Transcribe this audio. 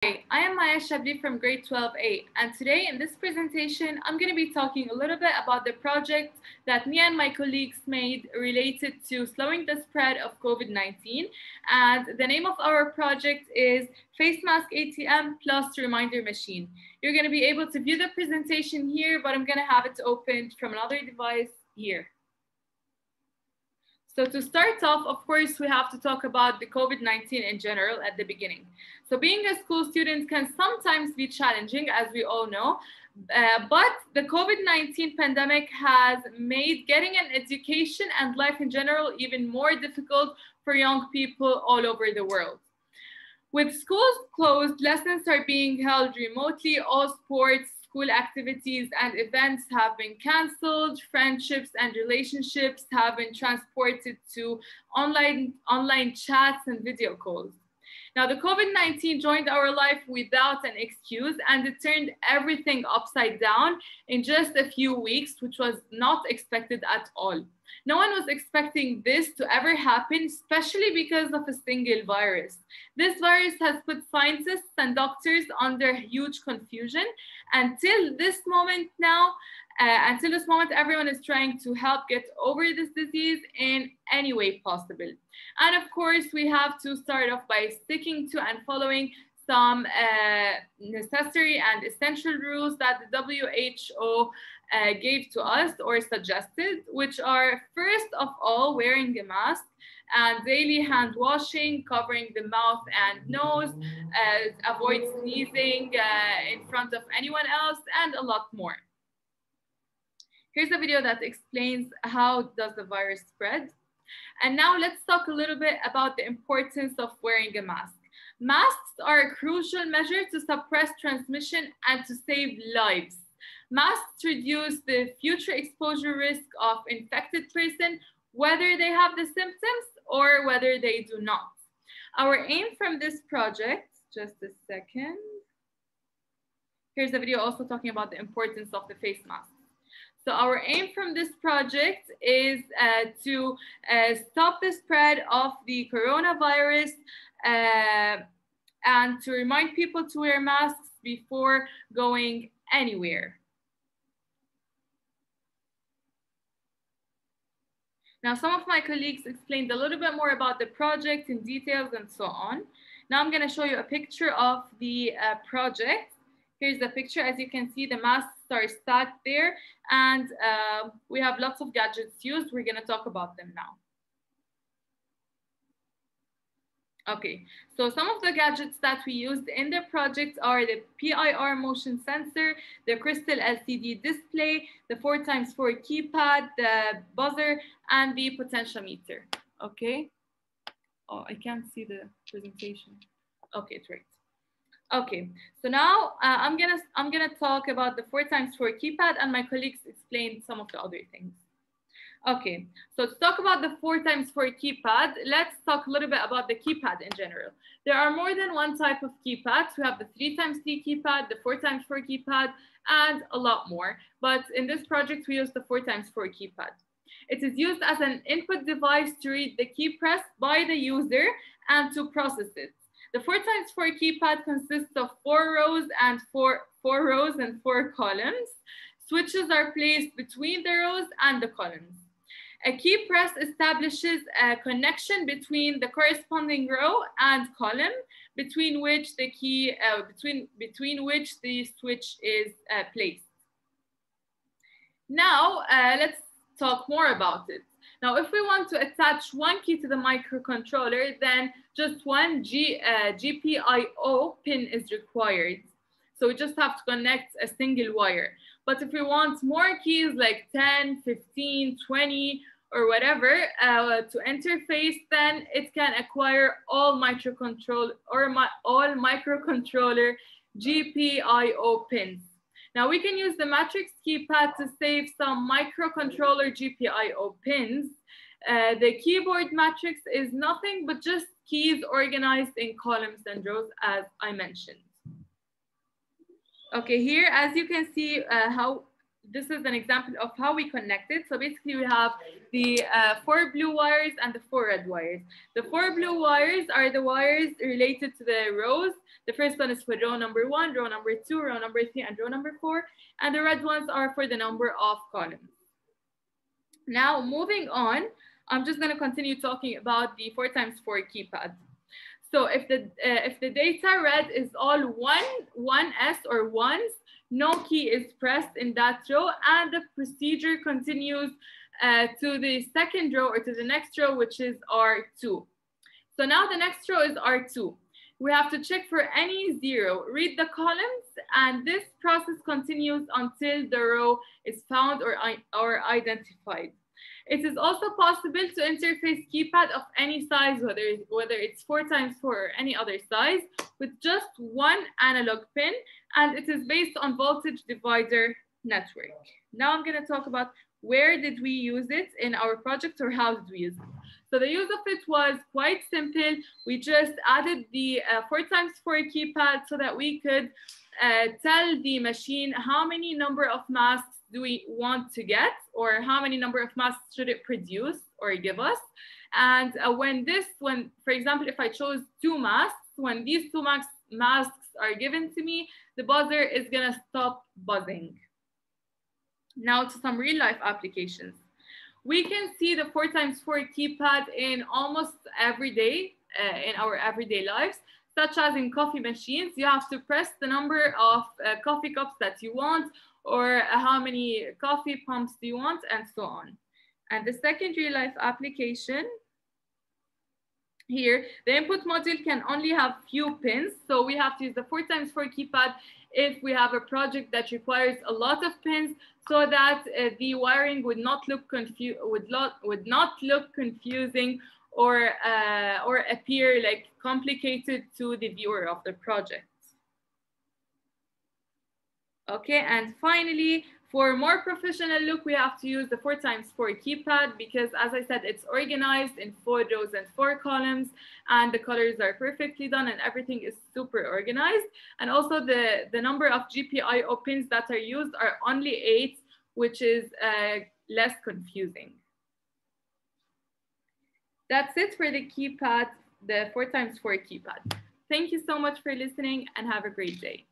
Hi, I am Maya Shabli from grade 12A, and today in this presentation, I'm going to be talking a little bit about the project that me and my colleagues made related to slowing the spread of COVID-19. And the name of our project is Face Mask ATM plus Reminder Machine. You're going to be able to view the presentation here, but I'm going to have it opened from another device here. So to start off, of course, we have to talk about the COVID-19 in general at the beginning. So being a school student can sometimes be challenging, as we all know, but the COVID-19 pandemic has made getting an education and life in general even more difficult for young people all over the world. With schools closed, lessons are being held remotely, all sports, school activities and events have been canceled, friendships and relationships have been transported to online chats and video calls. Now, the COVID-19 joined our life without an excuse, and it turned everything upside down in just a few weeks, which was not expected at all. No one was expecting this to ever happen, especially because of a single virus. This virus has put scientists and doctors under huge confusion. Until this moment, everyone is trying to help get over this disease in any way possible. And of course, we have to start off by sticking to and following some necessary and essential rules that the WHO gave to us or suggested, which are, first of all, wearing a mask and daily hand washing, covering the mouth and nose, avoid sneezing in front of anyone else, and a lot more. Here's a video that explains how does the virus spread. And now let's talk a little bit about the importance of wearing a mask. Masks are a crucial measure to suppress transmission and to save lives. Masks reduce the future exposure risk of infected person, whether they have the symptoms or whether they do not. Our aim from this project, just a second. Here's a video also talking about the importance of the face mask. So our aim from this project is to stop the spread of the coronavirus and to remind people to wear masks before going anywhere. Now, some of my colleagues explained a little bit more about the project in details and so on. Now I'm going to show you a picture of the project. Here's the picture. As you can see, the masks are stacked there, and we have lots of gadgets used. We're going to talk about them now. Okay, so some of the gadgets that we used in the project are the PIR motion sensor, the crystal LCD display, the 4x4 keypad, the buzzer, and the potentiometer. Okay. Oh, I can't see the presentation. Okay, it's right. Okay, so now I'm gonna talk about the 4x4 keypad, and my colleagues explained some of the other things. Okay, so to talk about the 4x4 keypad, let's talk a little bit about the keypad in general. There are more than one type of keypads. We have the 3x3 keypad, the 4x4 keypad, and a lot more. But in this project, we use the 4x4 keypad. It is used as an input device to read the key pressed by the user and to process it. The 4x4 keypad consists of four rows and four columns. Switches are placed between the rows and the columns. A key press establishes a connection between the corresponding row and column between which the switch is placed. Now let's talk more about it. Now, if we want to attach one key to the microcontroller, then just one GPIO pin is required. So we just have to connect a single wire. But if we want more keys like 10, 15, 20, or whatever to interface, then it can acquire all microcontroller GPIO pins. Now we can use the matrix keypad to save some microcontroller GPIO pins. The keyboard matrix is nothing but just keys organized in columns and rows, as I mentioned. Okay, here, as you can see, how this is an example of how we connect it. So basically we have the 4 blue wires and the 4 red wires. The 4 blue wires are the wires related to the rows. The first one is for row number 1, row number 2, row number 3, and row number 4. And the red ones are for the number of columns. Now moving on, I'm just going to continue talking about the 4 times 4 keypad. So if the data read is all 1s or ones, no key is pressed in that row, and the procedure continues to the second row or to the next row, which is R2. So now the next row is R2. We have to check for any 0, read the columns, and this process continues until the row is found or identified. It is also possible to interface keypad of any size, whether it's 4 times 4 or any other size, with just one analog pin, and it is based on voltage divider network. Now I'm going to talk about where did we use it in our project, or how did we use it. So the use of it was quite simple. We just added the 4 times 4 keypad so that we could tell the machine how many number of masks do we want to get, or how many number of masks should it produce or give us. And when, for example, if I chose 2 masks, when these 2 masks are given to me, the buzzer is gonna stop buzzing. Now to some real life applications. We can see the 4 times 4 keypad in almost every day in our everyday lives, such as in coffee machines. You have to press the number of coffee cups that you want, or how many coffee pumps do you want, and so on. And the second real life application here, the input module can only have few pins, so we have to use the 4 times 4 keypad if we have a project that requires a lot of pins, so that the wiring would not look confusing or appear like complicated to the viewer of the project. Okay, and finally, for more professional look, we have to use the 4 times 4 keypad, because as I said, it's organized in 4 rows and 4 columns, and the colors are perfectly done and everything is super organized. And also the number of GPIO pins that are used are only 8, which is less confusing. That's it for the keypad, the 4 times 4 keypad. Thank you so much for listening, and have a great day.